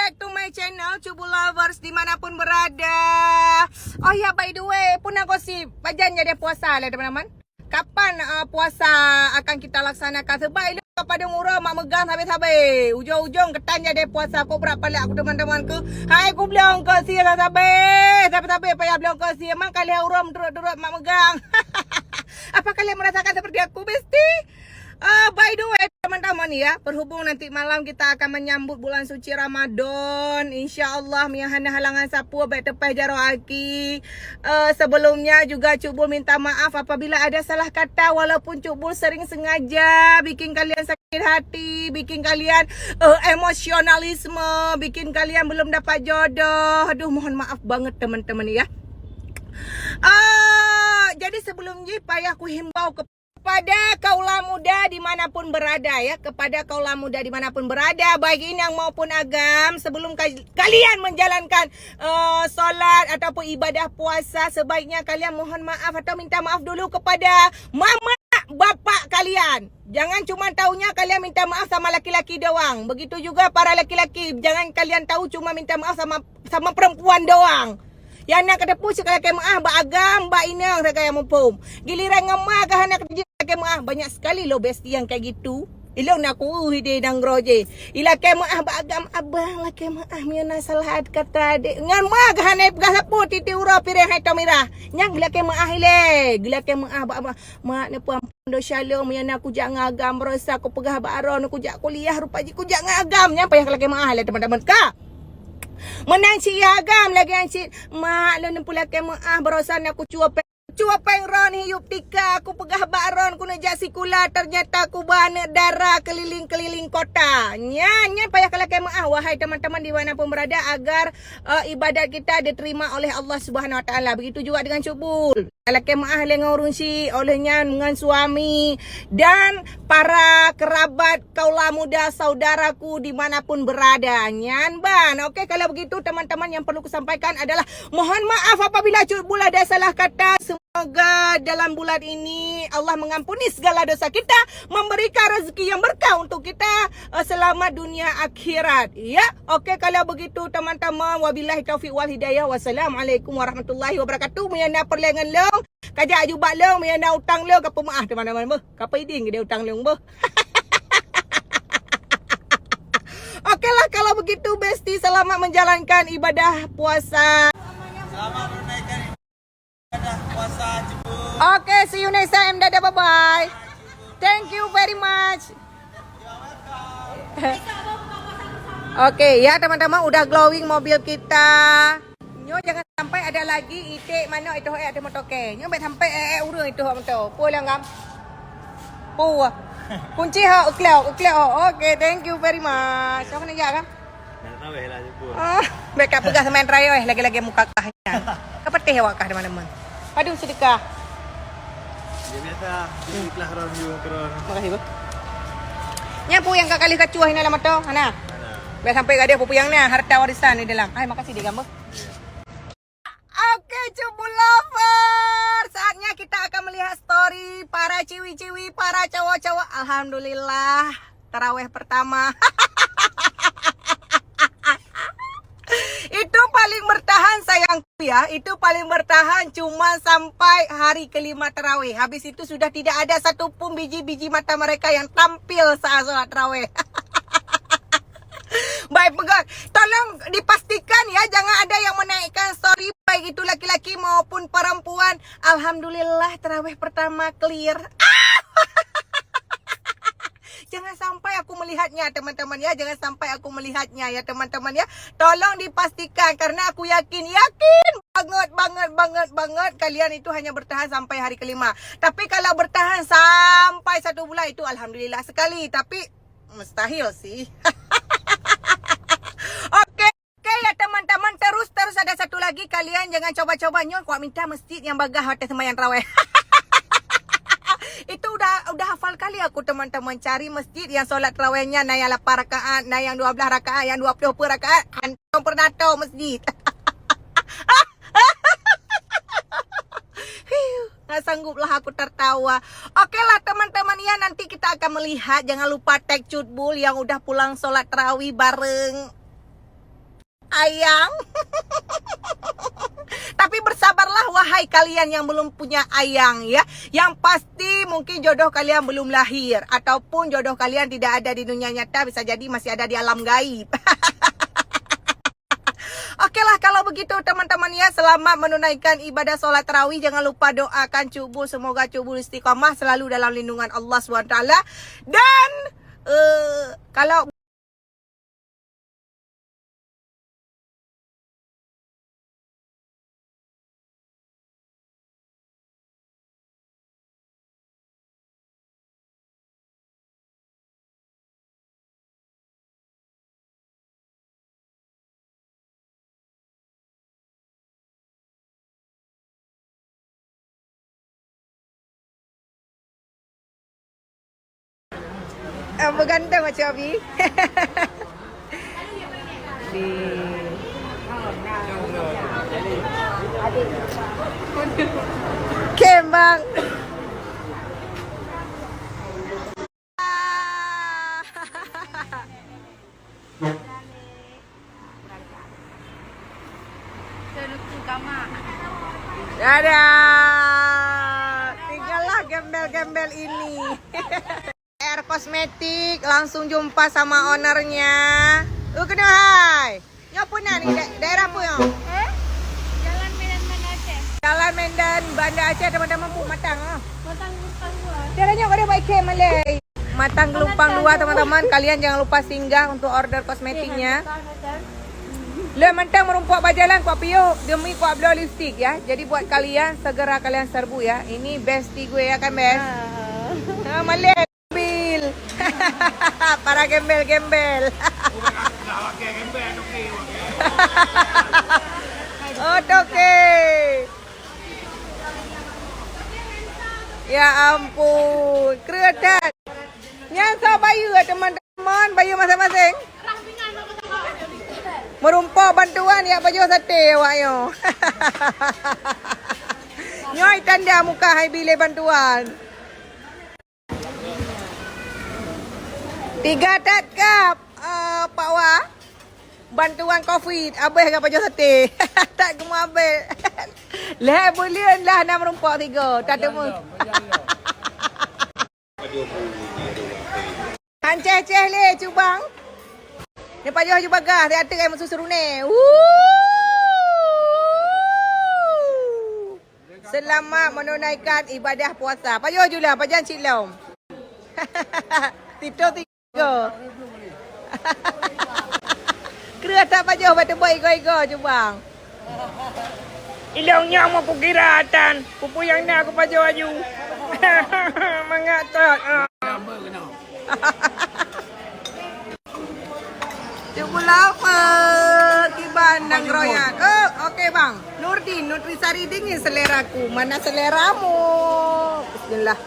back to my channel, Cubu Lovers dimanapun berada. Oh ya, by the way, pun aku si pajan jadi puasa lah teman-teman. Kapan puasa akan kita laksanakan? Sebab ini kepada orang mak megang sampai-sampai. Ujung-ujung ketan jadi puasa. Kau berapa lah aku teman-teman ke? Hai, aku bilang ke si sampai-sampai payah bilang ke si. Emang kalian orang durut-durut mak megang. Apa kalian merasakan seperti aku, besti? By the way teman-teman ya, berhubung nanti malam kita akan menyambut bulan suci Ramadan, InsyaAllah miahana halangan sapu baik tepai jaro aki. Sebelumnya juga Cuk Bul minta maaf apabila ada salah kata, walaupun Cuk Bul sering sengaja bikin kalian sakit hati, bikin kalian emosionalisme, bikin kalian belum dapat jodoh. Aduh, mohon maaf banget teman-teman ya. Jadi sebelumnya payah aku himbau kepada kaula muda dimanapun berada ya, kepada kaula muda dimanapun berada, baik Inang maupun Agam, sebelum kalian menjalankan solat ataupun ibadah puasa, sebaiknya kalian mohon maaf atau minta maaf dulu kepada mama bapak kalian. Jangan cuma taunya kalian minta maaf sama laki-laki doang. Begitu juga para laki-laki, jangan kalian tahu cuma minta maaf sama perempuan doang. Yang nak kata pun sekali kaya maaf, Mbak Agam, Mbak Inang, saya kaya mumpum. Giliran ngemah kah nak kerja kaya maaf. Banyak sekali lo besti yang kayak gitu. Ilong nak hide nang roje. Ila kaya maaf, Mbak Agam, abang lah kaya maaf. Miana salah kata adik. Ngan mah kah nak pegas apa, titi ura pireng hai tomirah. Nyang gila kaya maaf ile. Gila kaya maaf, mak ni puan do shalom. Miana aku jangan agam, berasa aku pegah baron. Aku jak kuliah, rupaji aku jangan agam. Nyang payah kaya maaf ile teman-teman kah. Menang si Agam lagi yang si mak lu pula ke maaf berosan aku cuapeng ron hiup tika aku pegah baron ku najak sikula ternyata aku bana darah keliling-keliling kota. Nya payah kala ke maaf wahai teman-teman di mana pun berada agar ibadat kita diterima oleh Allah Subhanahu Wa Taala. Begitu juga dengan Cuk Bul. Kalau ke maaf dengan urun si olehnya dengan suami dan para kerabat kaula muda saudaraku dimanapun berada. Nyan ban. Okey, kalau begitu teman-teman yang perlu kusampaikan adalah mohon maaf apabila Cuk Bul ada salah kata. Semoga dalam bulan ini Allah mengampuni segala dosa kita, memberikan rezeki yang berkah untuk kita selamat dunia akhirat. Ya, okey kalau begitu teman-teman, wabillahi taufiq wal hidayah. Wassalamualaikum warahmatullahi wabarakatuh. Miana perlengan long, kajak jubak long, miana utang long, kapa maaf teman-teman beuh. Kapa iding dia utang long beuh. Okeylah kalau begitu besti, selamat menjalankan ibadah puasa. Selamat menunaikan ibadah puasa Cubu. Okay, see you next time. Dadah, bye-bye. Thank you very much. Okay, ya teman-teman, udah glowing mobil kita. Nyo jangan sampai ada lagi itik mana itu ada motoke. Nyo baik sampai urang itu hak motor. Pulang ngam. Pu. Kunci ha ukleo. Okay, thank you very much. Siapa nak jaga? Main raweh lah Cubu. Mereka pegang main raya lagi-lagi muka kahnya. Kapatih awak kah teman-teman. Aduh sedekah. Dia biasa ikhlas ron you keron. Makasih, Bu. Nya pu yang kakali kacuah ini dalam motor. Hana. Biar sampai gak ada pupu yang ni harta warisan di dalam. Hai, makasih dia gambar. Oke, Cubu Lover. Saatnya kita akan melihat story para ciwi-ciwi, para cowok-cowok. Alhamdulillah, taraweh pertama. Itu paling bertahan sayangku ya. Itu paling bertahan cuma sampai hari kelima tarawih. Habis itu sudah tidak ada satupun biji-biji mata mereka yang tampil saat sholat tarawih. Baik pegang, tolong dipastikan ya, jangan ada yang menaikkan story baik itu laki-laki maupun perempuan. Alhamdulillah tarawih pertama clear. Jangan sampai aku melihatnya teman-teman ya. Jangan sampai aku melihatnya ya teman-teman ya. Tolong dipastikan karena aku yakin banget kalian itu hanya bertahan sampai hari kelima. Tapi kalau bertahan sampai 1 bulan itu alhamdulillah sekali. Tapi mustahil sih. Oke ya teman-teman, terus ada satu lagi, kalian jangan coba-coba nyon kuat minta masjid yang bagah hotel sembahyang tarawih. Itu udah hafal kali aku teman-teman, cari masjid yang solat tarawihnya na yang 8 rakaat, na yang 12 rakaat, yang 20 rakaat. Antum pernah tahu masjid. Nggak sangguplah aku tertawa. Okeylah teman-teman ya, nanti kita akan melihat. Jangan lupa tag Cuk Bul yang udah pulang solat tarawih bareng ayang. Tapi bersabarlah wahai kalian yang belum punya ayang ya. Yang pasti mungkin jodoh kalian belum lahir. Ataupun jodoh kalian tidak ada di dunia nyata. Bisa jadi masih ada di alam gaib. Oke lah kalau begitu teman-teman ya. Selamat menunaikan ibadah sholat tarawih. Jangan lupa doakan Cuk Bu. Semoga Cuk Bu istiqamah selalu dalam lindungan Allah SWT. Dan kalau berganteng macam Abi. Kembang. Dadah. Tinggallah gembel-gembel ini. Air kosmetik, langsung jumpa sama ownernya. Kena hai. Nyo puna ni daerah apa yo? Jalan Medan Banda Aceh. Jalan Medan Banda Aceh teman-teman Bu matang. Matang Gelumpang 2. Caranya kau ada baik ke Malay. Matang Gelumpang 2 teman-teman. Kalian jangan lupa singgah untuk order kosmetiknya. Le mentang merumpuk bajalan kuat piuk demi kuat blow lipstick ya. Jadi buat kalian segera kalian serbu ya. Ini bestie gue ya kan best. Malay bil. Para gembel-gembel. Oh toke. Ya ampun, keredat. Nyasa bayu ya teman-teman, bayu masing-masing. Merumpuk bantuan ya baju sate awak yo. Nyoi tanda muka hai bilai bantuan. 3 tat kap Pak Wah. Bantuan COVID abeh dengan baju sate. Tak gemuk abeh. Lah bulian lah nak merumpuk 3. Tak temu. Hanceh-ceh le cubang. Ni pajak juga bagah, dia ada yang susu ni. Selamat menunaikan ibadah puasa. Pajak julah, pajak cilom. Tito 3. Kira tak pajak batu baik ego cubang. Ilongnya mau pukiratan. Pupu yang nak aku pajak baju. Mengatak. Cukup lama Kibandang Royan. Okey bang. Nurdin, Nutrisari dingin seleraku. Mana seleramu? Bismillah.